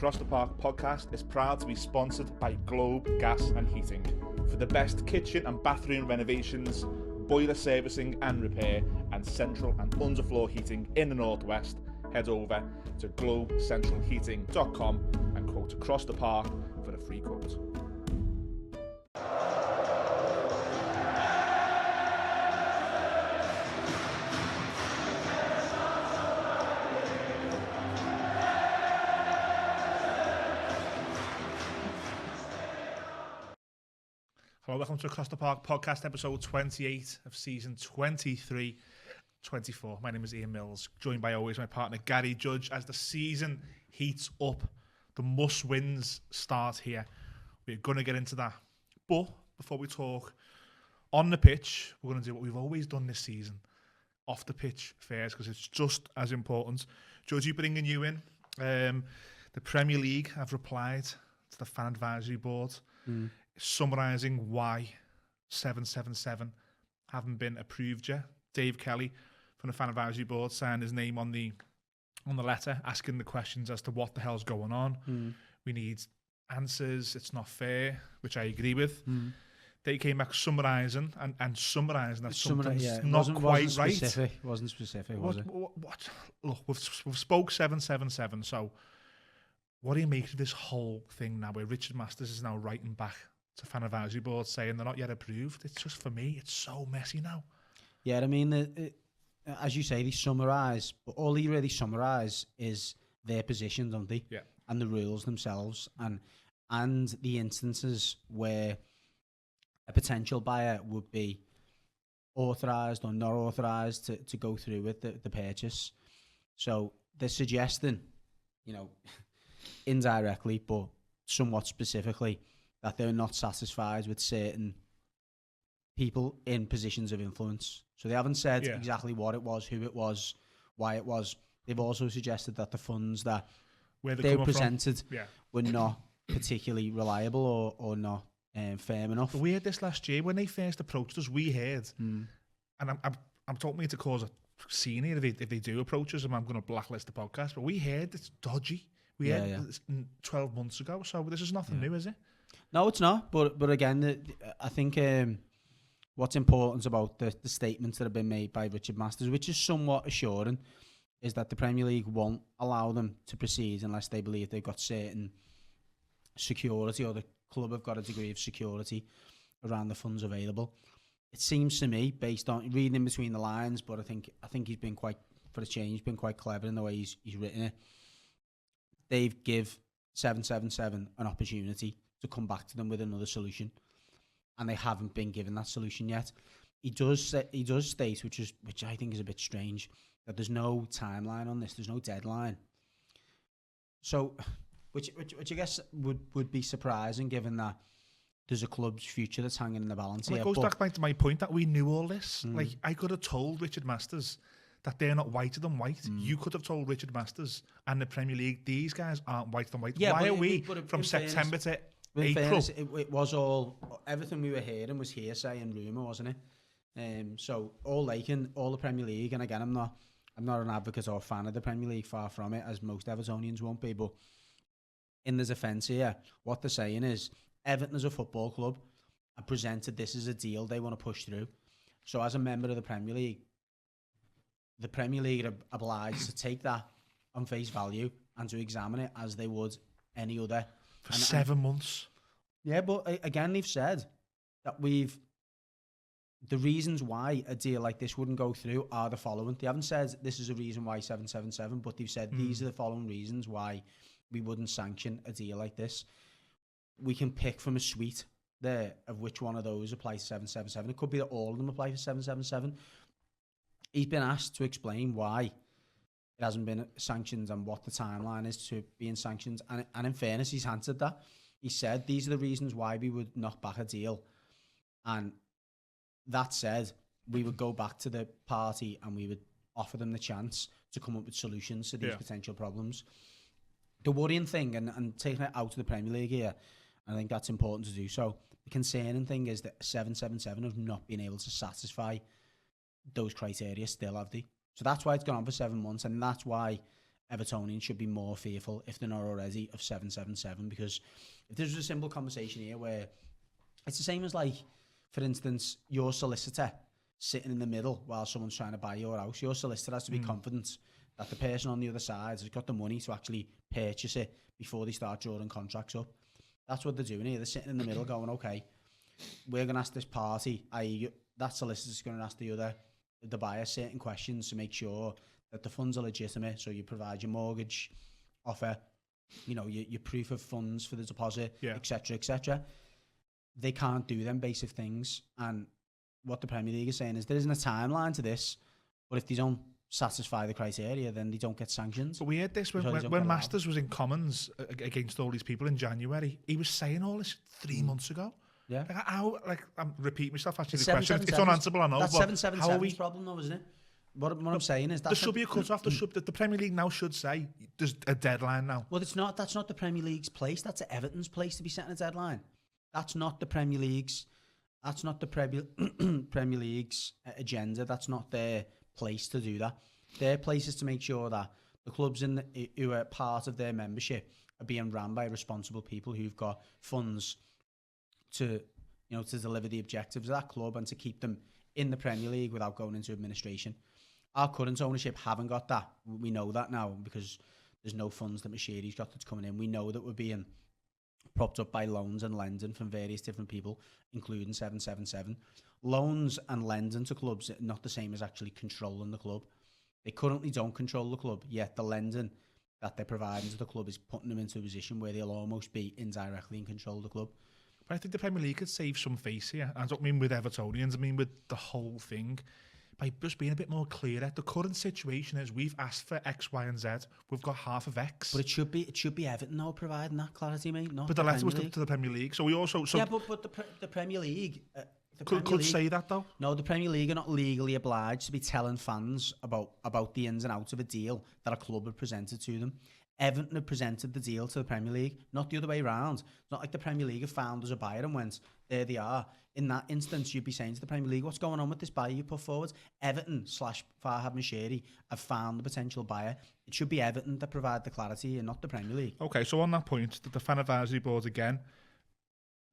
Across the Park podcast is proud to be sponsored by Globe Gas and Heating. For the best kitchen and bathroom renovations, boiler servicing and repair, and central and underfloor heating in the Northwest, head over to globecentralheating.com and quote Across the Park for a free quote. Hello, welcome to Across the Park podcast, episode 28 of season 23-24. My name is Ian Mills, joined by always my partner Gary Judge. As the season heats up, the must-wins start here. We're going to get into that. But before we talk on the pitch, we're going to do what we've always done this season, off the pitch first, because it's just as important. Judge, bringing you in. The Premier League have replied to the fan advisory board. Summarising why 777 haven't been approved yet. Dave Kelly from the fan advisory board signed his name on the letter, asking the questions as to what the hell's going on. We need answers. It's not fair, which I agree with. They came back summarising and summarising that something's not quite right. Specific. It wasn't specific, was it? What? Look, we've spoke 777. So what do you make of this whole thing now, where Richard Masters is now writing back to fan advisory board saying they're not yet approved? It's just, for me, it's so messy now. Yeah, I mean, as you say, they summarise, but all they really summarise is their position, don't they? Yeah. And the rules themselves, and the instances where a potential buyer would be authorised or not authorised to go through with the purchase. So they're suggesting, indirectly, but somewhat specifically, that they're not satisfied with certain people in positions of influence. So they haven't said exactly what it was, who it was, why it was. They've also suggested that the funds that they presented were not particularly reliable or not firm enough. We heard this last year when they first approached us. We heard, and I'm talking me to cause a scene here if they do approach us, and I'm going to blacklist the podcast. But we heard it's dodgy. We heard this 12 months ago, so this is nothing new, is it? No, it's not. But again, I think what's important about the statements that have been made by Richard Masters, which is somewhat assuring, is that the Premier League won't allow them to proceed unless they believe they've got certain security, or the club have got a degree of security around the funds available. It seems to me, based on reading in between the lines, but I think he's been quite, for a change, been quite clever in the way he's written it. They've give 777 an opportunity to come back to them with another solution, and they haven't been given that solution yet. He does state, which I think is a bit strange, that there's no timeline on this. There's no deadline. So, which I guess would be surprising, given that there's a club's future that's hanging in the balance here. It goes back to my point that we knew all this. Like, I could have told Richard Masters that they're not whiter than white. You could have told Richard Masters and the Premier League, these guys aren't whiter than white. Why are we from September to April? Fairness, it was all, everything we were hearing was hearsay and rumour, wasn't it? So all the Premier League, and again, I'm not an advocate or fan of the Premier League, far from it, as most Evertonians won't be, but in the defence here, what they're saying is Everton as a football club have presented this as a deal they want to push through. So as a member of the Premier League are obliged to take that on face value and to examine it as they would any other. For 7 months. Yeah, but again, they've said that the reasons why a deal like this wouldn't go through are the following. They haven't said this is a reason why 777, but they've said these are the following reasons why we wouldn't sanction a deal like this. We can pick from a suite there of which one of those apply to 777. It could be that all of them apply to 777. He's been asked to explain why it hasn't been sanctioned and what the timeline is to being sanctioned. And in fairness, he's answered that. He said, these are the reasons why we would knock back a deal. And that said, we would go back to the party and we would offer them the chance to come up with solutions to these potential problems. The worrying thing, and taking it out of the Premier League here, I think that's important to do so. The concerning thing is that 777 have not been able to satisfy those criteria still, have they? So that's why it's gone on for 7 months, and that's why Evertonians should be more fearful, if they're not already, of 777, because if there's a simple conversation here where it's the same as, like, for instance, your solicitor sitting in the middle while someone's trying to buy your house. Your solicitor has to be confident that the person on the other side has got the money to actually purchase it before they start drawing contracts up. That's what they're doing here. They're sitting in the middle going, okay, we're going to ask this party, i.e. that solicitor's going to ask the buyer certain questions to make sure that the funds are legitimate. So you provide your mortgage offer, you know, your proof of funds for the deposit, etc., etc. They can't do them basic things. And what the Premier League is saying is there isn't a timeline to this, but if they don't satisfy the criteria, then they don't get sanctions. But we heard this when Masters was in Commons against all these people in January. He was saying all this 3 months ago. Yeah. I'm repeating myself actually the question. It's unanswerable, I know. That's 777's problem though, isn't it? What I'm saying is that there should be a cut-off. The Premier League now should say there's a deadline now. Well, it's not. That's not the Premier League's place. That's Everton's place to be setting a deadline. That's not the Premier League's. That's not the Premier League's agenda. That's not their place to do that. Their place is to make sure that the clubs who are part of their membership are being run by responsible people who've got funds to deliver the objectives of that club and to keep them in the Premier League without going into administration. Our current ownership haven't got that. We know that now because there's no funds that Managerial's got that's coming in. We know that we're being propped up by loans and lending from various different people, including 777. Loans and lending to clubs are not the same as actually controlling the club. They currently don't control the club, yet the lending that they're providing to the club is putting them into a position where they'll almost be indirectly in control of the club. But I think the Premier League could save some face here. I don't mean with Evertonians, I mean with the whole thing. By just being a bit more clearer. The current situation is we've asked for X, Y, and Z. We've got half of X. But it should be Everton now providing that clarity, mate. Not but the letter was to the Premier League, so we also. So yeah, but the Premier League. Could say that though. No, the Premier League are not legally obliged to be telling fans about the ins and outs of a deal that a club had presented to them. Everton have presented the deal to the Premier League, not the other way around. It's not like the Premier League have found us a buyer and went, there they are. In that instance, you'd be saying to the Premier League, what's going on with this buyer you put forward? Everton / Farhad Moshiri have found the potential buyer. It should be Everton that provide the clarity and not the Premier League. Okay, so on that point, the Fan Advisory Board again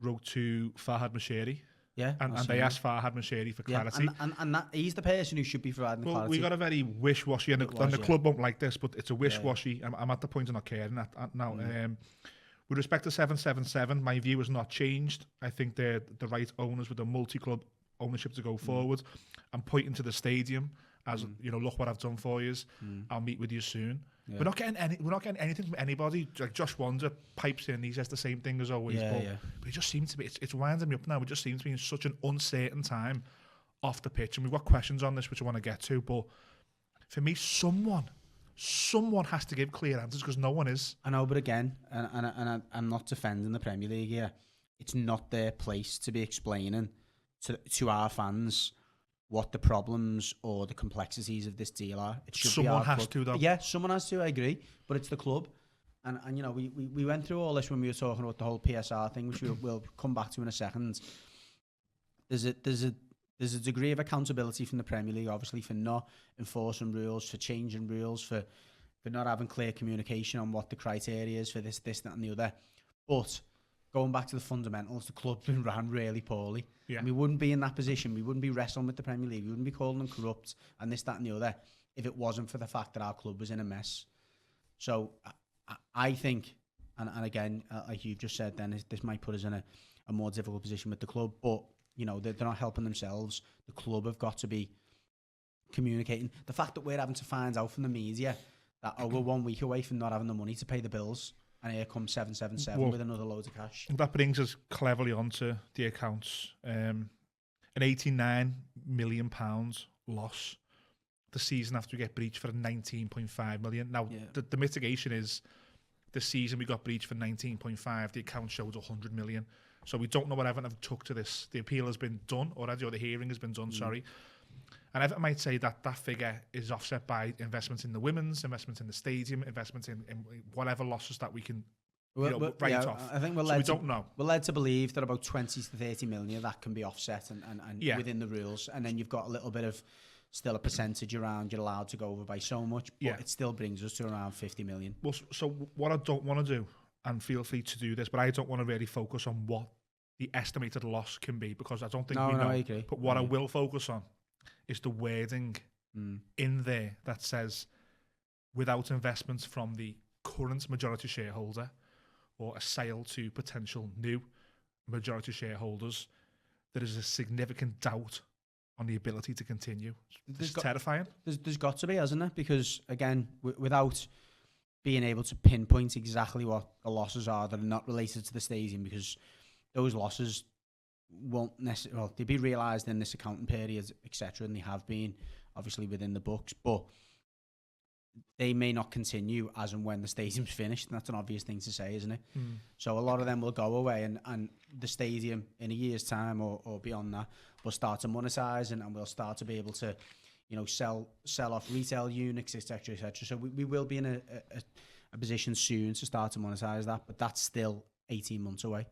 wrote to Farhad Moshiri. Yeah, and they asked Farhad Moshiri for clarity. And that he's the person who should be providing the clarity. We got a very wish-washy, and the club won't like this, but it's a wish-washy. Yeah. I'm at the point of not caring now. With respect to 777, my view has not changed. I think they're the right owners with a multi-club ownership to go forward. I'm pointing to the stadium as look what I've done for you. I'll meet with you soon. Yeah. We're not getting anything from anybody. Like Josh Wander pipes in, he says the same thing as always. But it just seems to be it's winding me up now. It just seems to be in such an uncertain time off the pitch, and we've got questions on this which I want to get to. But for me, someone has to give clear answers because no one is. I know, but again, and I'm not defending the Premier League here. It's not their place to be explaining to our fans what the problems or the complexities of this deal are. It should someone be our has club. to, though. Yeah, someone has to, I agree. But it's the club. And we went through all this when we were talking about the whole PSR thing, which we'll come back to in a second. There's a degree of accountability from the Premier League, obviously, for not enforcing rules, for changing rules, for not having clear communication on what the criteria is for this, that and the other. But going back to the fundamentals, the club's been run really poorly. Yeah. And we wouldn't be in that position. We wouldn't be wrestling with the Premier League. We wouldn't be calling them corrupt and this, that and the other if it wasn't for the fact that our club was in a mess. So I think, and again, like you've just said, then this might put us in a more difficult position with the club, but they're not helping themselves. The club have got to be communicating. The fact that we're having to find out from the media that we're 1 week away from not having the money to pay the bills, and here comes 777 with another load of cash. That brings us cleverly onto the accounts. An £89 million loss the season after we get breached for 19.5 million. Now, the mitigation is the season we got breached for 19.5, the account showed 100 million. So we don't know what Everton have took to this. The appeal has been done already, or the hearing has been done, sorry. And Everton might say that figure is offset by investments in the women's, investments in the stadium, investments in whatever losses that we can write off. I think we don't know. We're led to believe that about 20 to 30 million of that can be offset and within the rules. And then you've got a little bit of still a percentage around. You're allowed to go over by so much, but it still brings us to around 50 million. Well, so what I don't want to do, and feel free to do this, but I don't want to really focus on what the estimated loss can be, because I don't think we know. I agree. But what I will focus on is the wording in there that says, without investments from the current majority shareholder or a sale to potential new majority shareholders, there is a significant doubt on the ability to continue. It's terrifying. There's got to be, hasn't it? Because, again, without being able to pinpoint exactly what the losses are that are not related to the stadium, because those losses won't necessarily, well, they'll be realised in this accounting period, etc., and they have been, obviously, within the books, but they may not continue as and when the stadium's finished, and that's an obvious thing to say, isn't it? So a lot of them will go away, and the stadium in a year's time or beyond that will start to monetize, and we'll start to be able to, you know, sell off retail units, etc., etc. So we will be in a position soon to start to monetize that, but that's still 18 months away.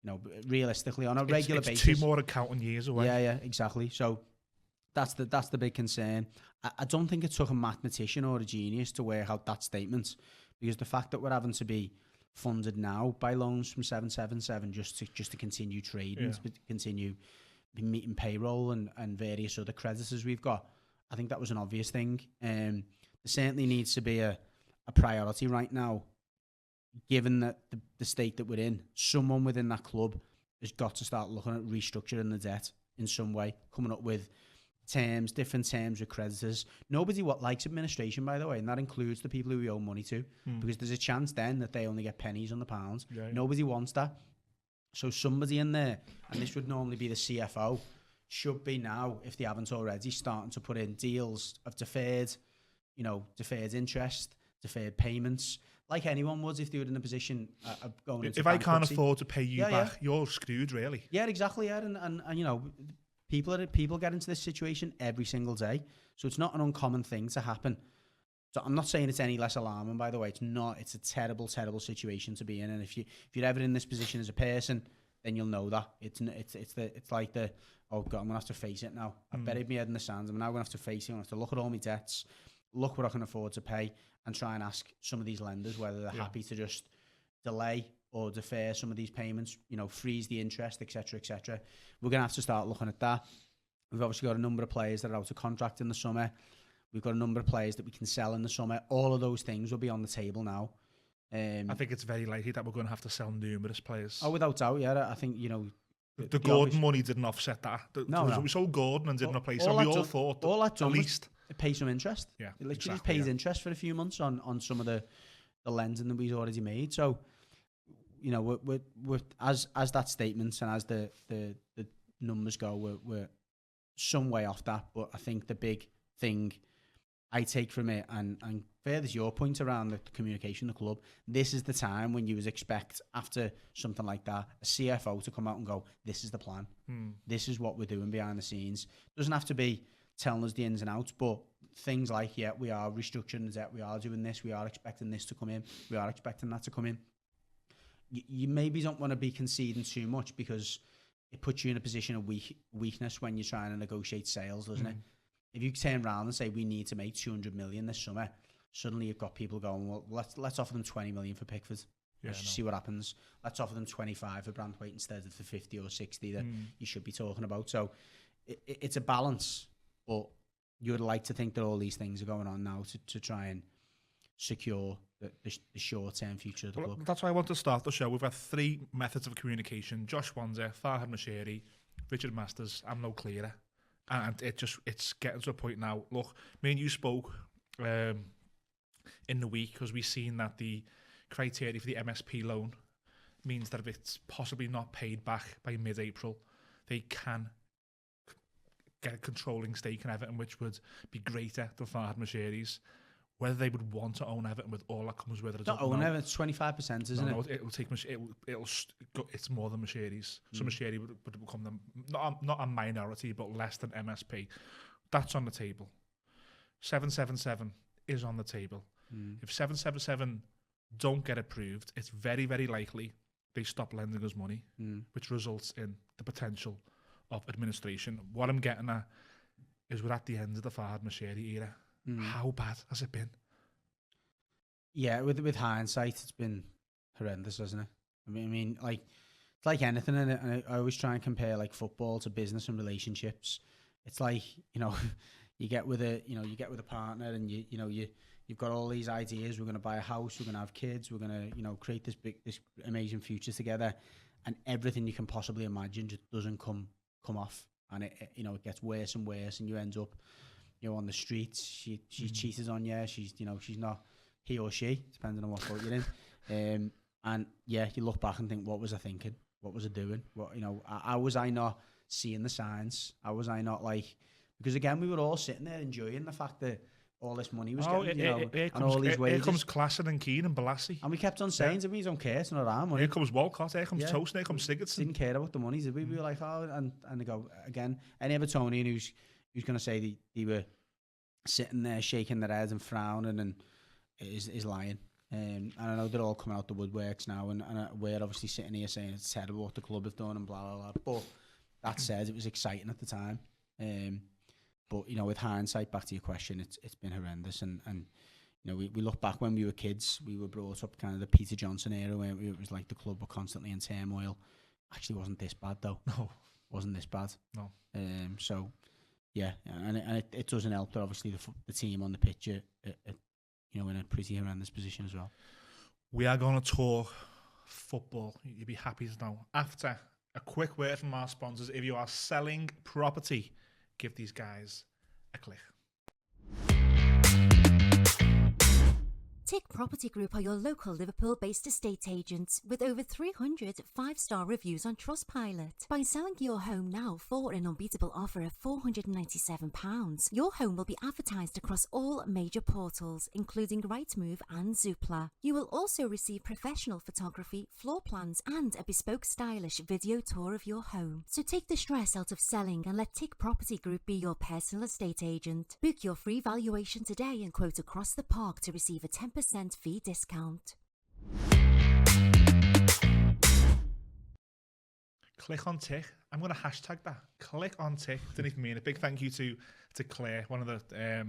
You know, realistically, on a regular basis, 2 more accounting years away. Yeah, exactly. So that's the big concern. I don't think it took a mathematician or a genius to work out that statement, because the fact that we're having to be funded now by loans from 777 just to continue trading, to continue meeting payroll and various other creditors we've got, I think that was an obvious thing. There certainly needs to be a priority right now, given that the state that we're in. Someone within that club has got to start looking at restructuring the debt in some way, coming up with different terms with creditors. Nobody likes administration, by the way, and that includes the people who we owe money to, because there's a chance then that they only get pennies on the pound. Nobody wants that. So somebody in there, and this would normally be the CFO, should be now, if they haven't already, starting to put in deals of deferred interest, deferred payments, like anyone would if they were in a position of going into bankruptcy. I can't afford to pay you back, you're screwed, really. Yeah, exactly. Yeah, and you know, people get into this situation every single day, so it's not an uncommon thing to happen. So I'm not saying it's any less alarming, by the way. It's not. It's a terrible, terrible situation to be in, and if you're ever in this position as a person, then you'll know that it's like oh God, I'm gonna have to face it now. I've buried my head in the sand. I'm now gonna have to face it. I'm gonna have to look at all my debts, look what I can afford to pay, and try and ask some of these lenders whether they're happy to just delay or defer some of these payments, you know, freeze the interest, etc., etc. We're going to have to start looking at that. We've obviously got a number of players that are out of contract in the summer. We've got a number of players that we can sell in the summer. All of those things will be on the table now. I think it's very likely that we're going to have to sell numerous players. Oh, without doubt, yeah. I think, you know... The Gordon money didn't offset that. We sold Gordon and didn't replace him. We all thought that at least... It pays some interest. Yeah, it literally pays interest for a few months on some of the lending that we've already made. So, you know, we're as that statement and as the numbers go, we're some way off that. But I think the big thing I take from it, and furthers your point around the communication of the club, this is the time when you would expect, after something like that, a CFO to come out and go, this is the plan. This is what we're doing behind the scenes. Doesn't have to be telling us the ins and outs, but things like, we are restructuring the debt, we are doing this, we are expecting this to come in, we are expecting that to come in. You maybe don't want to be conceding too much, because it puts you in a position of weakness when you're trying to negotiate sales, doesn't it? If you turn around and say we need to make 200 million this summer, suddenly you've got people going, well, let's offer them 20 million for Pickford. Let's see what happens. Let's offer them 25 for Brandthwaite instead of the 50 or 60 that you should be talking about. So it's a balance, but you would like to think that all these things are going on now to try and secure the short-term future of the club. That's why I want to start the show. We've had 3 methods of communication: Josh Wanzer, Farhad Moshiri, Richard Masters. I'm no clearer. And it's getting to a point now. Look, me and you spoke in the week, because we've seen that the criteria for the MSP loan means that if it's possibly not paid back by mid-April, they can get a controlling stake in Everton, which would be greater than Farhad Moshiri's. Whether they would want to own Everton with all that comes with it, not own Everton, it's 25%, isn't it? No, it's more than Moshiri's. So Moshiri would become not a minority, but less than MSP. That's on the table. 777 is on the table. If 777 don't get approved, it's very, very likely they stop lending us money, which results in the potential of administration. What I'm getting at is we're at the end of the Fard Moshiri era. How bad has it been? Yeah, with hindsight, it's been horrendous, hasn't it? I mean, like it's like anything, and I always try and compare like football to business and relationships. It's like, you get with a partner, and you've got all these ideas. We're going to buy a house. We're going to have kids. We're going to create this amazing future together, and everything you can possibly imagine just doesn't come off, and it gets worse and worse, and you end up on the streets. She's cheated on you. She's not, he or she, depending on what boat you're in. And yeah, you look back and think, what was I thinking? What was I doing? How was I not seeing the signs? How was I not because again, we were all sitting there enjoying the fact that all this money was getting, and all these wages. Here comes Klassen and Keane and Balassi. And we kept on saying, we don't care, it's not our money. Here comes Walcott, here comes Toast, here comes Sigurdsson. Didn't care about the money, did we? We were like, and they go, again, any Evertonian who's going to say they were sitting there shaking their heads and frowning and is lying. And I know they're all coming out the woodworks now, and we're obviously sitting here saying it's terrible what the club have done and blah, blah, blah. But that said, it was exciting at the time. But, with hindsight, back to your question, it's been horrendous. And we look back when we were kids, we were brought up kind of the Peter Johnson era where it was like the club were constantly in turmoil. Actually wasn't this bad, though. No. Wasn't this bad. No. So, yeah, and it doesn't help that obviously the team on the pitch are in a pretty horrendous position as well. We are going to talk football. You'll be happy to know. After a quick word from our sponsors, if you are selling property, give these guys a click. Tick Property Group are your local Liverpool-based estate agents with over 300 five-star reviews on Trustpilot. By selling your home now for an unbeatable offer of £497, your home will be advertised across all major portals, including Rightmove and Zoopla. You will also receive professional photography, floor plans, and a bespoke stylish video tour of your home. So take the stress out of selling and let Tick Property Group be your personal estate agent. Book your free valuation today and quote across the park to receive a 10% fee discount. Click on Tick. I'm going to hashtag that. Click on Tick. Didn't even mean it. Big thank you to Claire, one of the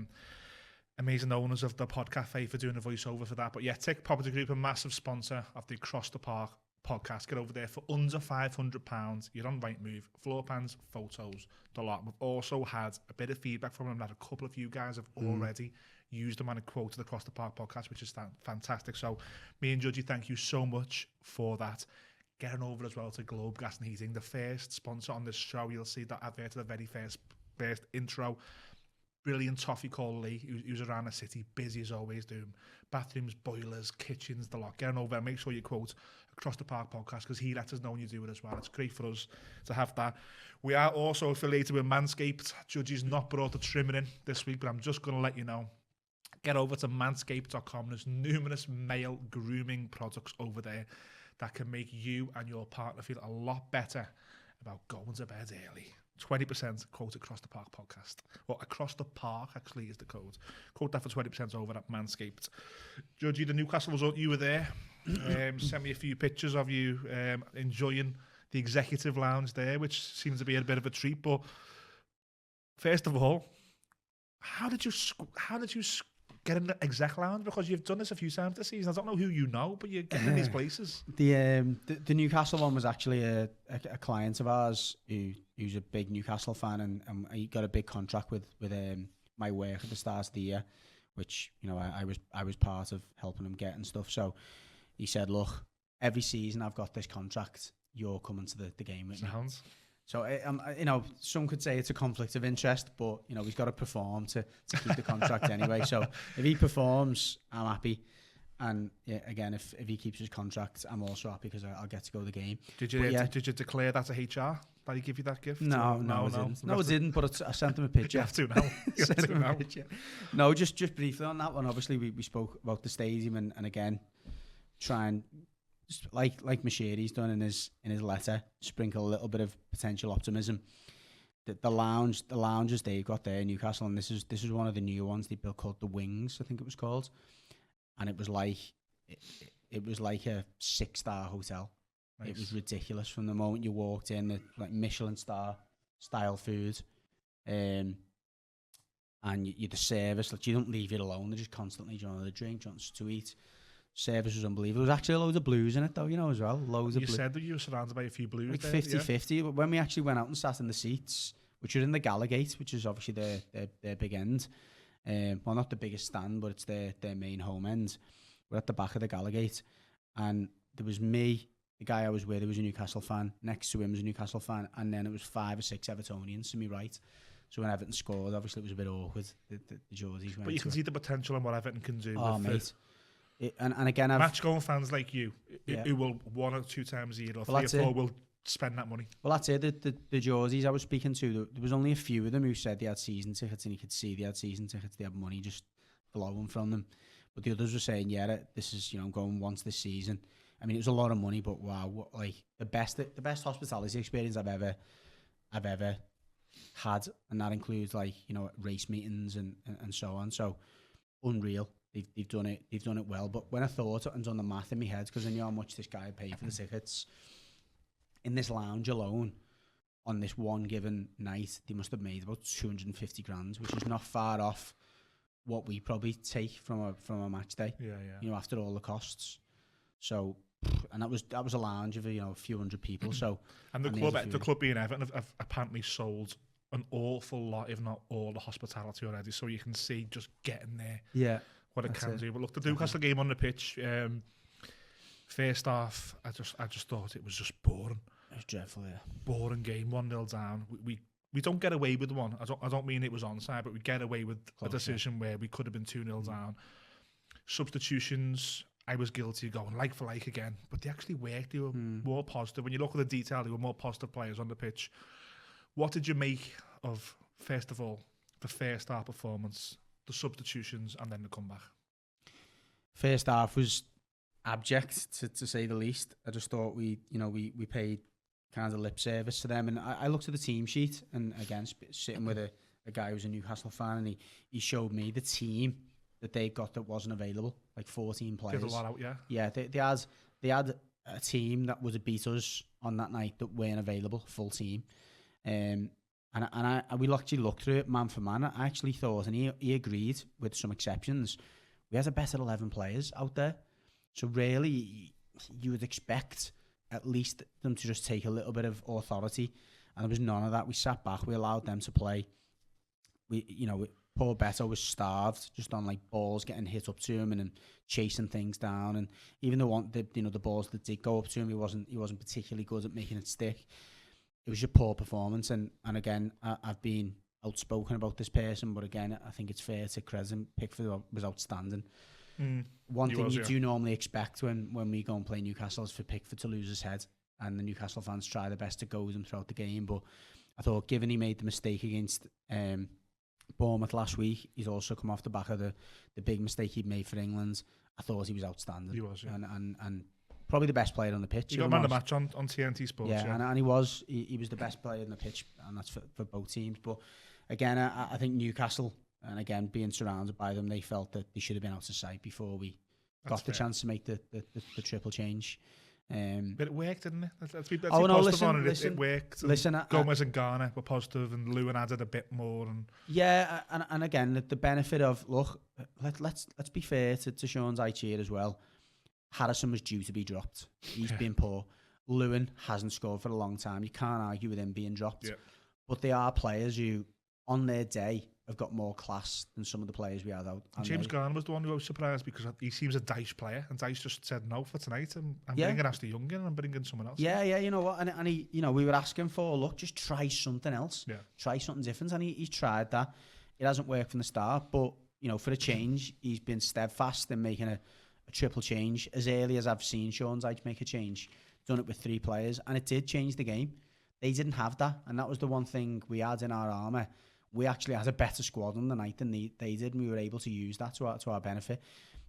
amazing owners of the Podcafe, for doing the voiceover for that. But yeah, Tick Property Group, a massive sponsor of the Across the Park podcast. Get over there for under £500. You're on Rightmove. Floor plans, photos, the lot. We've also had a bit of feedback from them that a couple of you guys have already used them and quoted Across the Park podcast, which is fantastic. So me and Judgy, thank you so much for that. Getting over as well to Globe Gas and Heating, the first sponsor on this show. You'll see that advert to the very first intro. Brilliant toffee called Lee, who's around the city, busy as always, doing bathrooms, boilers, kitchens, the lot. Getting over, make sure you quote Across the Park podcast, because he lets us know when you do it as well. It's great for us to have that. We are also affiliated with Manscaped. Judgy's not brought the trimmer in this week, but I'm just going to let you know. Get over to manscaped.com. There's numerous male grooming products over there that can make you and your partner feel a lot better about going to bed early. 20% quote Across the Park podcast. Well, Across the Park actually is the code. Quote that for 20% over at Manscaped. Judgy, the Newcastle result, you were there. Sent me a few pictures of you enjoying the executive lounge there, which seems to be a bit of a treat. But first of all, how did you get in the exec lounge? Because you've done this a few times this season. I don't know who you know, but you're getting in these places. The Newcastle one was actually a client of ours who's a big Newcastle fan, and he got a big contract with my work at the start of the year, which I was part of helping him get and stuff. So he said, "Look, every season I've got this contract. You're coming to the game with me." So, some could say it's a conflict of interest, but, he's got to perform to keep the contract anyway. So if he performs, I'm happy. And yeah, again, if he keeps his contract, I'm also happy because I'll get to go to the game. Did you declare that to HR? Did he give you that gift? No, I didn't. No, I didn't, but I sent him a picture. You have to now. Sent him a picture. No, just briefly on that one. Obviously, we spoke about the stadium and again, try and, like Moshiri's done in his letter, sprinkle a little bit of potential optimism. The lounges they've got there in Newcastle, and this is one of the new ones they built called the Wings, I think it was called, and it was like a 6-star hotel. Nice. It was ridiculous from the moment you walked in. Like Michelin star style food, and you the service, like, you don't leave it alone. They're just constantly, you know, the drink, to eat. Service was unbelievable. There was actually loads of blues in it, though, you know, as well. Loads of blues. You said that you were surrounded by a few blues. Like there, 50-50. But when we actually went out and sat in the seats, which are in the Gala Gate, which is obviously their big end. Well, not the biggest stand, but it's their main home end. We're at the back of the Gala Gate, and there was me, the guy I was with, who was a Newcastle fan. Next to him was a Newcastle fan, and then it was 5 or 6 Evertonians to me right. So when Everton scored, obviously it was a bit awkward. The jerseys went. But you can see the potential in what Everton can do. Oh, mate. And again, match-going fans like you, who will 1 or 2 times a year or 3 or 4 will spend that money. Well, that's it. The jerseys I was speaking to, there was only a few of them who said they had season tickets, and you could see they had season tickets. They had money just flowing from them. But the others were saying, yeah, this is, you know, I'm going once this season. I mean, it was a lot of money, but wow, like the best hospitality experience I've ever had, and that includes, like, you know, race meetings and so on. So unreal. They've done it well. But when I thought and done the math in my head, because I knew how much this guy paid for the tickets, in this lounge alone, on this one given night, they must have made about 250 grand, which is not far off what we probably take from a match day. Yeah. You know, after all the costs. So, and that was a lounge of, you know, a few hundred people. So, and the club being Everton have apparently sold an awful lot, if not all, the hospitality already. So you can see just getting there. Yeah. What it can do. But look, the Newcastle game on the pitch, first half, I just thought it was just boring. It was dreadful, yeah. Boring game, 1-0 down. We don't get away with one. I don't mean it was onside, but we get away with a decision where we could have been 2-0 down. Substitutions, I was guilty of going like for like again, but they actually worked. They were more positive. When you look at the detail, they were more positive players on the pitch. What did you make of, first of all, the first half performance, the substitutions, and then the comeback? First half was abject, to say the least. I just thought we paid kind of lip service to them, and I looked at the team sheet, and again, sitting with a guy who's a Newcastle fan, and he showed me the team that they got that wasn't available, like 14 players. Did a lot out, yeah. Yeah, they had a team that would have beat us on that night that weren't available, full team. And we actually looked through it man for man. I actually thought, and he agreed with some exceptions, we had a better 11 players out there. So really, you would expect at least them to just take a little bit of authority, and there was none of that. We sat back, we allowed them to play. Poor Beto was starved, just on like balls getting hit up to him and chasing things down. And even the balls that did go up to him, he wasn't particularly good at making it stick. It was a poor performance, and again, I've been outspoken about this person, but again, I think it's fair to credit him. Pickford was outstanding. One thing you do normally expect when we go and play Newcastle is for Pickford to lose his head, and the Newcastle fans try their best to go with him throughout the game. But I thought, given he made the mistake against Bournemouth last week, he's also come off the back of the big mistake he'd made for England. I thought he was outstanding. He was, yeah. And probably the best player on the pitch. He got man of the match on TNT Sports. Yeah. And he was the best player on the pitch, and that's for both teams. But again, I think Newcastle, and again, being surrounded by them, they felt that they should have been out of sight before we got the chance to make the triple change. But it worked, didn't it? Let's be positive on it. It worked. Listen, Gomez and Garner were positive, and Lewin added a bit more. And yeah, and again, the benefit of, look, let's be fair to Sean's Aichir as well. Harrison was due to be dropped. He's been poor. Lewin hasn't scored for a long time. You can't argue with him being dropped. Yeah. But they are players who, on their day, have got more class than some of the players we had out. James Garner was the one who I was surprised, because he seems a Dice player, and Dice just said no for tonight. I'm bringing Ashley Young in, and I'm bringing someone else. Yeah, you know what? And he, we were asking for, look, just try something else. Yeah. Try something different, and he's tried that. It hasn't worked from the start, but for a change, he's been steadfast in making a triple change as early as I've seen Sean Dyche make a change. Done it with 3 players, and it did change the game. They didn't have that, and that was the one thing we had in our armour. We actually had a better squad on the night than they did, and we were able to use that to our benefit.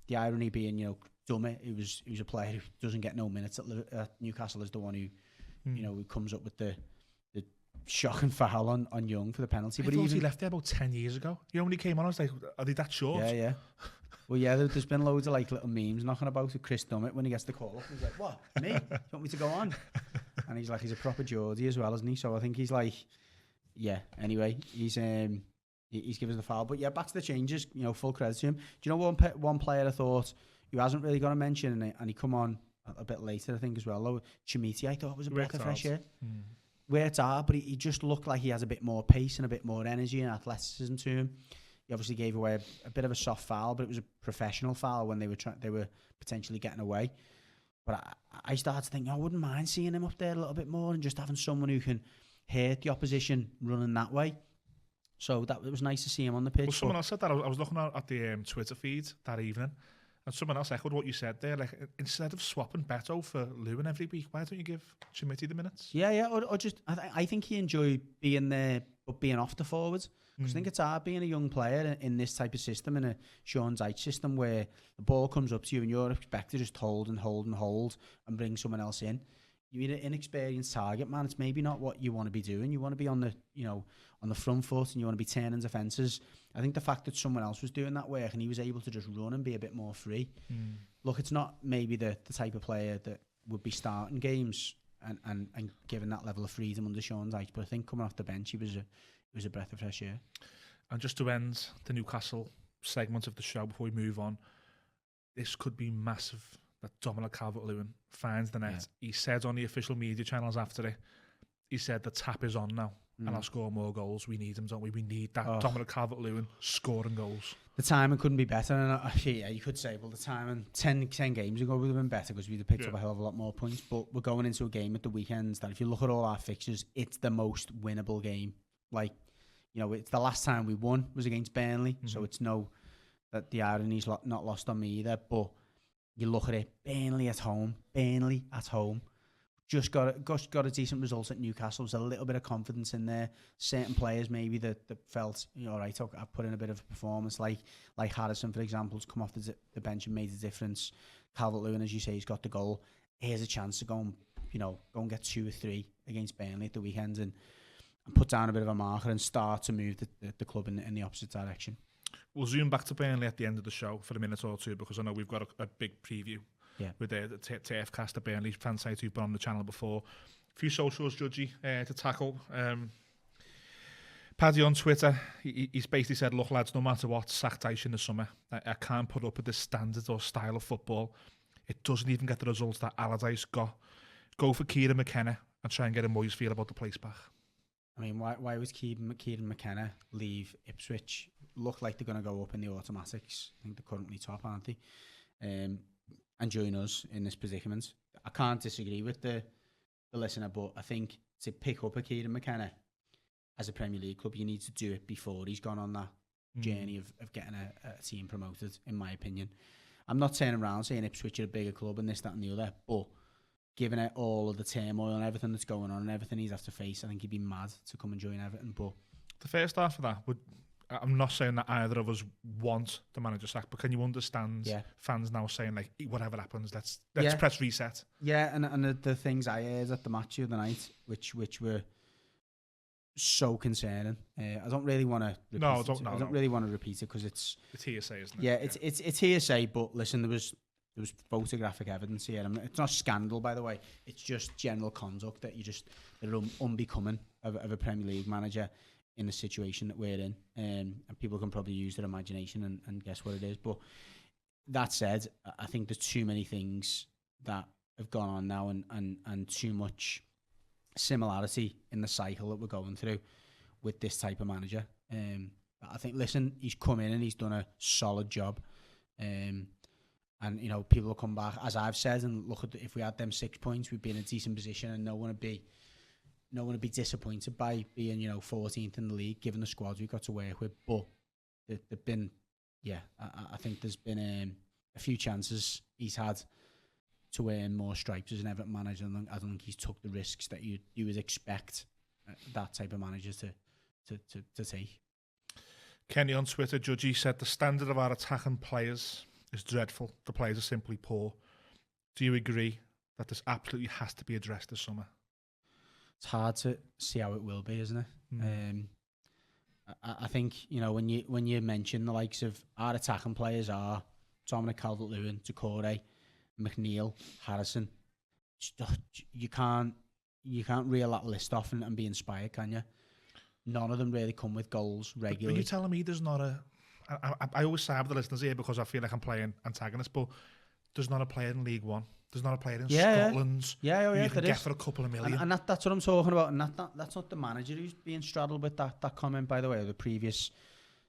The irony being, Dummett, he was a player who doesn't get no minutes at Newcastle, is the one who, who comes up with the shocking foul on Young for the penalty. But he left there about 10 years ago. When he came on, I was like, are they that short? Yeah. Well, yeah, there's been loads of like little memes knocking about with Chris Dummett when he gets the call up. He's like, what? Me? You want me to go on? And he's a proper Geordie as well, isn't he? So I think he's like, yeah, anyway, he's he's given us the foul. But yeah, back to the changes. You know, full credit to him. Do you know one player I thought who hasn't really got a mention, and he come on a bit later, I think, as well. Though Chimiti, I thought was a breath of fresh air. Where it's hard, but he just looked like he has a bit more pace and a bit more energy and athleticism to him. He obviously gave away a bit of a soft foul, but it was a professional foul when they were potentially getting away. But I started to think, I wouldn't mind seeing him up there a little bit more and just having someone who can hurt the opposition running that way. So it was nice to see him on the pitch. Well, someone else said that. I was looking at the Twitter feed that evening, and someone else echoed what you said there. Like, instead of swapping Beto for Lewin every week, why don't you give Chimiti the minutes? Yeah, or just I think he enjoyed being there, but being off the forwards. Because I think it's hard being a young player in this type of system, in a Sean Dyche system, where the ball comes up to you and you're expected to just hold and bring someone else in. You're an inexperienced target man. It's maybe not what you want to be doing. You want to be on the front foot, and you want to be turning defences. I think the fact that someone else was doing that work and he was able to just run and be a bit more free. Look, it's not maybe the type of player that would be starting games and given that level of freedom under Sean Dyche, but I think coming off the bench, he was a breath of fresh air. And just to end the Newcastle segment of the show before we move on, this could be massive that Dominic Calvert-Lewin finds the net. Yeah. He said on the official media channels after it, he said the tap is on now and I'll score more goals. We need him, don't we? We need that Dominic Calvert-Lewin scoring goals. The timing couldn't be better. And yeah, you could say, well, the timing 10 games ago would have been better because we'd have picked up a hell of a lot more points. But we're going into a game at the weekends that if you look at all our fixtures, it's the most winnable game. Like, you know, it's the last time we won was against Burnley, so it's that the irony's not lost on me either. But you look at it, Burnley at home, just got a decent result at Newcastle. There's a little bit of confidence in there. Certain players maybe that felt, you know, all right, I've put in a bit of a performance, like Harrison, for example, has come off the bench and made a difference. Calvert-Lewin, as you say, he's got the goal. Here's a chance to go and get 2 or 3 against Burnley at the weekend and put down a bit of a marker and start to move the club in the opposite direction. We'll zoom back to Burnley at the end of the show for a minute or two because I know we've got a big preview with the TFcast, the Burnley fan site who've been on the channel before. A few socials, Judgy, to tackle. Paddy on Twitter, he's basically said, look lads, no matter what, sack Dyche in the summer. I can't put up with this standard or style of football. It doesn't even get the results that Allardyce got. Go for Kieran McKenna and try and get a Moyes feel about the place back. I mean, why was Kieran McKenna leave Ipswich? Look like they're going to go up in the automatics. I think they're currently top, aren't they? And join us in this predicament. I can't disagree with the listener, but I think to pick up a Kieran McKenna as a Premier League club, you need to do it before he's gone on that journey of getting a team promoted, in my opinion. I'm not turning around saying Ipswich are a bigger club and this, that and the other, but given it all of the turmoil and everything that's going on and everything he's have to face, I think he'd be mad to come and join Everton. But the first half of that I'm not saying that either of us want the manager sack, but can you understand fans now saying, like, whatever happens, let's press reset? Yeah, and the things I heard at the match the other night, which were so concerning. I don't really want to. I don't really want to repeat it because it's hearsay, isn't it? Yeah, it's hearsay. But listen, there was photographic evidence here. It's not scandal, by the way. It's just general conduct that they're unbecoming of a Premier League manager in the situation that we're in. And people can probably use their imagination and guess what it is. But that said, I think there's too many things that have gone on now and too much similarity in the cycle that we're going through with this type of manager. I think, listen, he's come in and he's done a solid job. And, you know, people will come back, as I've said, and look at if we had them 6 points, we'd be in a decent position and no one would be disappointed by being, you know, 14th in the league, given the squad we've got to work with. But there've been, I think there's been a few chances he's had to earn more stripes as an Everton manager. I don't think he's took the risks that you would expect that type of manager to take. Kenny on Twitter, Judgy said the standard of our attacking players is dreadful. The players are simply poor. Do you agree that this absolutely has to be addressed this summer? It's hard to see how it will be, isn't it? I think, you know, when you mention the likes of our attacking players are Dominic Calvert-Lewin, Doucouré, McNeil, Harrison, you can't reel that list off and be inspired, can you? none of them really come with goals Are regularly. you telling me there's not a... I always side with the listeners here because I feel like I'm playing antagonist, but there's not a player in League One. There's not a player in Scotland who you can get for a couple of million. And that's what I'm talking about. And that's not the manager who's being straddled with that comment, by the way, or the previous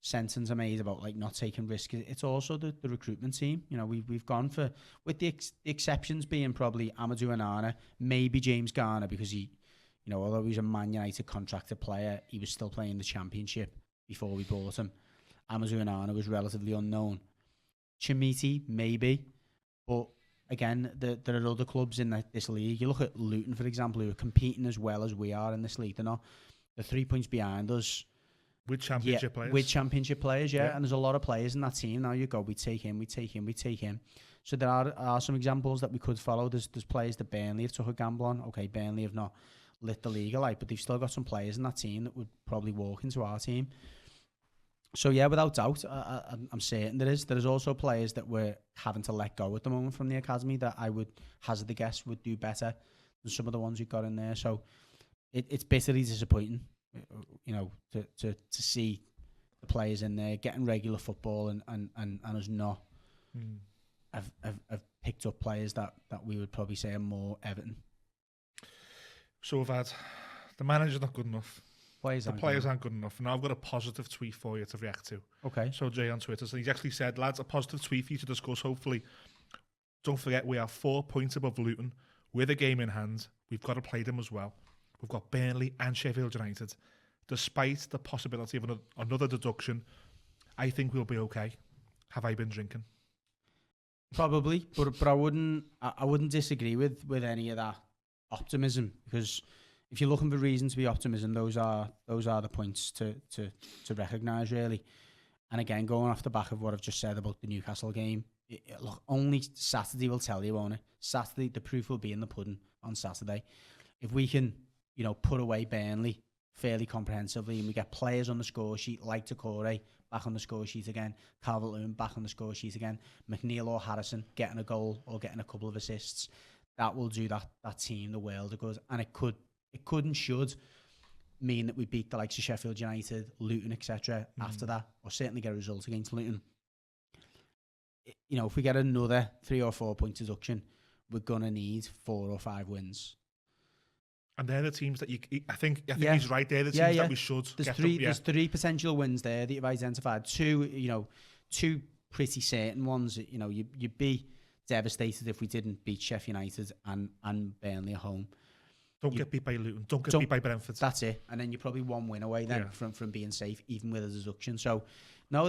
sentence I made about like not taking risk. It's also the recruitment team. You know, we've gone for, with the exceptions being probably Amadou Onana, maybe James Garner, because he, you know, although he's a Man United contracted player, he was still playing the Championship before we bought him. Amadou Onana was relatively unknown. Chimiti, maybe. But again, there are other clubs in this league. You look at Luton, for example, who are competing as well as we are in this league. They're 3 points behind us. With Championship players. With Championship players, yeah. And there's a lot of players in that team. Now you go, we take him. So there are some examples that we could follow. There's players that Burnley have took a gamble on. Okay, Burnley have not lit the league alight, but they've still got some players in that team that would probably walk into our team. So yeah, without doubt, I'm certain there is. There's also players that we're having to let go at the moment from the academy that I would hazard the guess would do better than some of the ones we've got in there. So it's bitterly disappointing, you know, to see the players in there getting regular football and us not have picked up players that we would probably say are more Everton. So we've had the manager's not good enough. The players aren't good enough. Now I've got a positive tweet for you to react to. Okay. So Jay on Twitter, so he's actually said, lads, a positive tweet for you to discuss, hopefully. Don't forget, we are 4 points above Luton with a game in hand. We've got to play them as well. We've got Burnley and Sheffield United. Despite the possibility of another deduction, I think we'll be okay. Have I been drinking? Probably, but I wouldn't disagree with any of that optimism, because if you're looking for reason to be optimism, those are the points to recognise, really. And again, going off the back of what I've just said about the Newcastle game, look, only Saturday will tell you, won't it? Saturday, the proof will be in the pudding on Saturday. If we can, you know, put away Burnley fairly comprehensively, and we get players on the score sheet like Takore back on the score sheet again, Calvert-Lewin back on the score sheet again, McNeil or Harrison getting a goal or getting a couple of assists, that will do that team the world of good. And it could and should mean that we beat the likes of Sheffield United, Luton, etc. after that, or certainly get a result against Luton. You know, if we get another 3 or 4 point deduction, we're gonna need 4 or 5 wins. And they're the teams that I think he's right. They're the teams that we should get up. There's 3 potential wins there that you've identified. 2 pretty certain ones. You know, you'd be devastated if we didn't beat Sheffield United and Burnley at home. Don't get beat by Luton. Don't get beat by Brentford. That's it. And then you're probably 1 win away then from being safe, even with a deduction. So, no,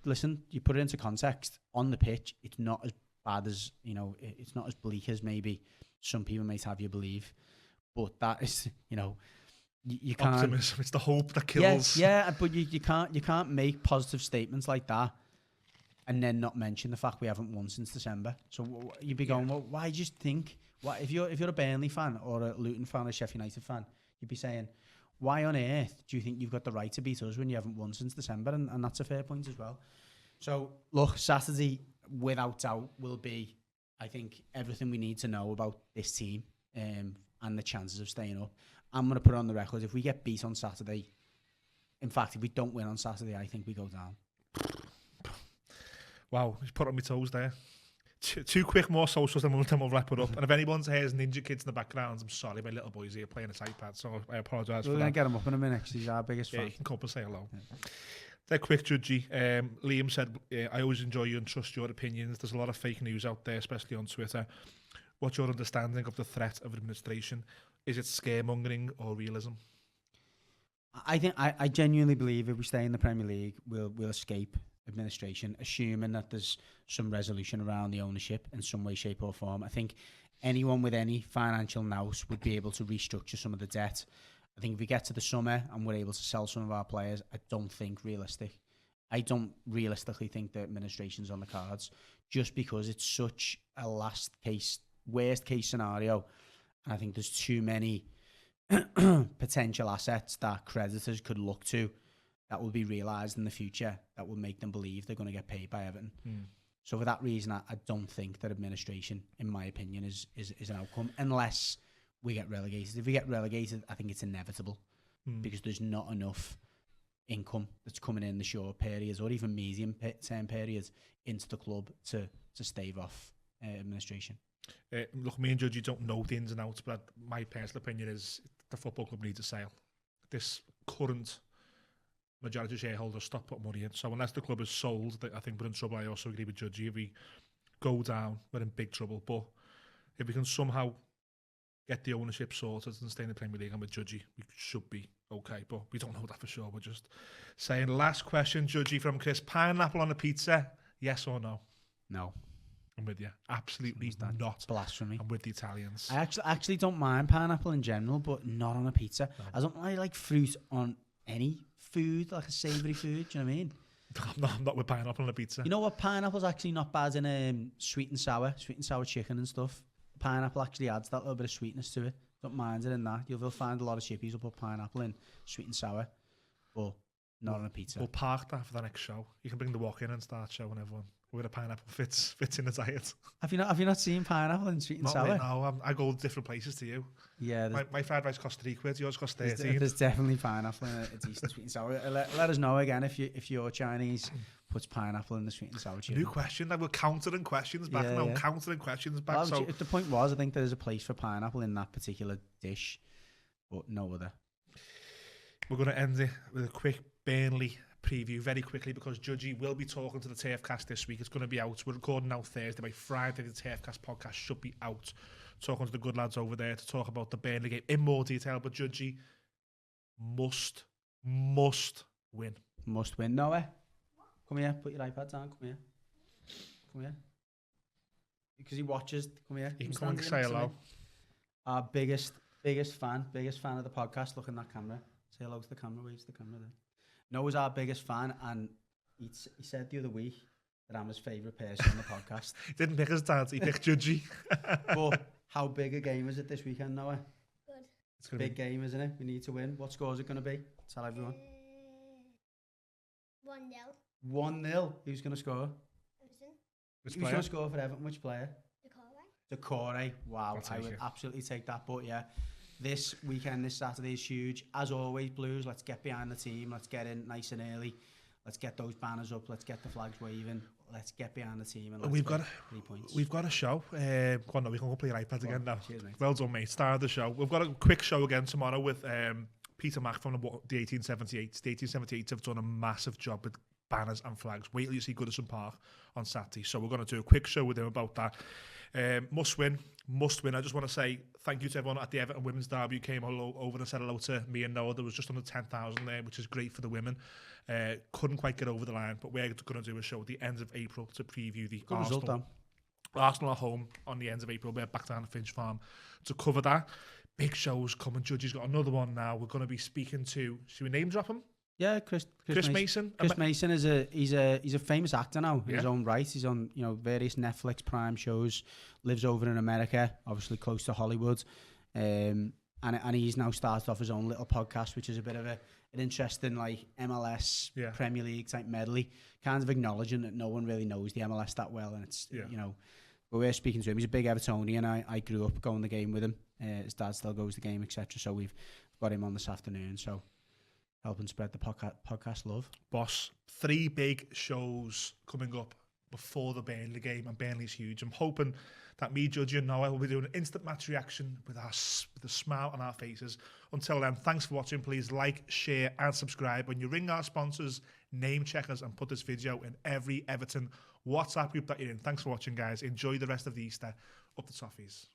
listen, you put it into context. On the pitch, it's not as bad as, you know, it's not as bleak as maybe some people might have you believe. But that is, you know, you can't... Optimism. It's the hope that kills. Yeah, but you can't make positive statements like that and then not mention the fact we haven't won since December. So you'd be going, well, why do you think... If you're a Burnley fan or a Luton fan or a Sheffield United fan, you'd be saying, why on earth do you think you've got the right to beat us when you haven't won since December? And that's a fair point as well. So, look, Saturday, without doubt, will be, I think, everything we need to know about this team and the chances of staying up. I'm going to put it on the record, if we get beat on Saturday, in fact, if we don't win on Saturday, I think we go down. Wow, he's put on my toes there. 2 quick more socials, then we'll wrap it up. And if anyone hears Ninja Kids in the background, I'm sorry, my little boy's here playing his iPad, so I apologise for that. We're going to get him up in a minute, because he's our biggest fan. Yeah, you can come up and say hello. Yeah. They're quick, Judgy. Liam said, I always enjoy you and trust your opinions. There's a lot of fake news out there, especially on Twitter. What's your understanding of the threat of administration? Is it scaremongering or realism? I genuinely believe if we stay in the Premier League, we'll escape administration, assuming that there's some resolution around the ownership in some way, shape or form. I think anyone with any financial nous would be able to restructure some of the debt. I think if we get to the summer and we're able to sell some of our players, I don't realistically think the administration's on the cards, just because it's such a worst case scenario. And I think there's too many potential assets that creditors could look to that will be realised in the future that will make them believe they're going to get paid by Everton. So for that reason, I don't think that administration, in my opinion, is an outcome, unless we get relegated. If we get relegated, I think it's inevitable because there's not enough income that's coming in the short periods or even medium term periods into the club to stave off administration. Look, me and Judge, you don't know the ins and outs, but my personal opinion is the football club needs a sale. This current majority shareholders stop putting money in. So unless the club is sold, I think we're in trouble. I also agree with Judgy. If we go down, we're in big trouble. But if we can somehow get the ownership sorted and stay in the Premier League and with Judgy, we should be okay. But we don't know that for sure. We're just saying. Last question, Judgy, from Chris. Pineapple on a pizza, yes or no? No. I'm with you. Absolutely not. Blasphemy. I'm with the Italians. I actually don't mind pineapple in general, but not on a pizza. No. I don't really like fruit on any food, like a savoury food. Do you know what I mean? I'm not with pineapple on a pizza. You know what? Pineapple's actually not bad in sweet and sour chicken and stuff. Pineapple actually adds that little bit of sweetness to it. Don't mind it in that. You'll find a lot of chippies will put pineapple in sweet and sour, but not on a pizza. We'll park that for the next show. You can bring the walk in and start showing everyone where the pineapple fits in the diet. Have you not seen pineapple in sweet and sour? Really, no, I go different places to you. Yeah, my fried rice costs £3. Yours costs 13. There's definitely pineapple in a decent sweet and sour. Let us know again if your Chinese puts pineapple in the sweet and sour chicken. New question. We're countering questions back now. Yeah. Countering questions back. Well, so the point was, I think there's a place for pineapple in that particular dish, but no other. We're going to end it with a quick Burnley preview very quickly because Judgy will be talking to the TFcast this week. It's going to be out. We're recording now Thursday. By Friday, the TFcast podcast should be out. Talking to the good lads over there to talk about the Burnley game in more detail. But Judgy must win. Must win. Noah, come here. Put your iPad down. Come here. Because he watches. Come here. You can come and say hello. Our biggest fan of the podcast. Look in that camera. Say hello to the camera. Wave to the camera there. Noah's our biggest fan, and he said the other week that I'm his favourite person on the podcast. He didn't pick his dad, he picked Judgy. But how big a game is it this weekend, Noah? Good. It's a big game, isn't it? We need to win. What score is it going to be? Tell everyone. 1-0. 1-0. Who's going to score? Everton. Who's going to score for Everton? Which player? Decore. Wow, I would absolutely take that. But yeah, this weekend, this Saturday is huge. As always, Blues, let's get behind the team. Let's get in nice and early. Let's get those banners up. Let's get the flags waving. Let's get behind the team. And we've got 3 points. We've got a show. Go on, no, we can go play your iPads again now. Cheers, mate. Well done, mate. Star of the show. We've got a quick show again tomorrow with Peter Mack from the 1878s. The 1878s have done a massive job with banners and flags. Wait till you see Goodison Park on Saturday. So we're going to do a quick show with him about that. Must win. I just want to say thank you to everyone at the Everton Women's Derby who came over and said hello to me and Noah. There was just under 10,000 there, which is great for the women. Couldn't quite get over the line, but we're going to do a show at the end of April to preview the Good Arsenal. Result, Arsenal at home on the end of April. We're back down at Finch Farm to cover that. Big shows coming. Judgy's got another one now. We're going to be speaking to, should we name drop him? Yeah, Chris Mason. Chris Mason is he's a famous actor now in his own right. He's on various Netflix Prime shows. Lives over in America, obviously close to Hollywood, and he's now started off his own little podcast, which is a bit of an interesting like MLS Premier League type medley, kind of acknowledging that no one really knows the MLS that well, and it's But we're speaking to him. He's a big Evertonian. I grew up going the game with him. His dad still goes the game, etc. So we've got him on this afternoon. So. Helping spread the podcast love. Boss, 3 big shows coming up before the Burnley game, and Burnley's huge. I'm hoping that me, Judgy, and Noah will be doing an instant match reaction with a smile on our faces. Until then, thanks for watching. Please like, share, and subscribe. When you ring our sponsors, name checkers, and put this video in every Everton WhatsApp group that you're in. Thanks for watching, guys. Enjoy the rest of the Easter. Up the toffees.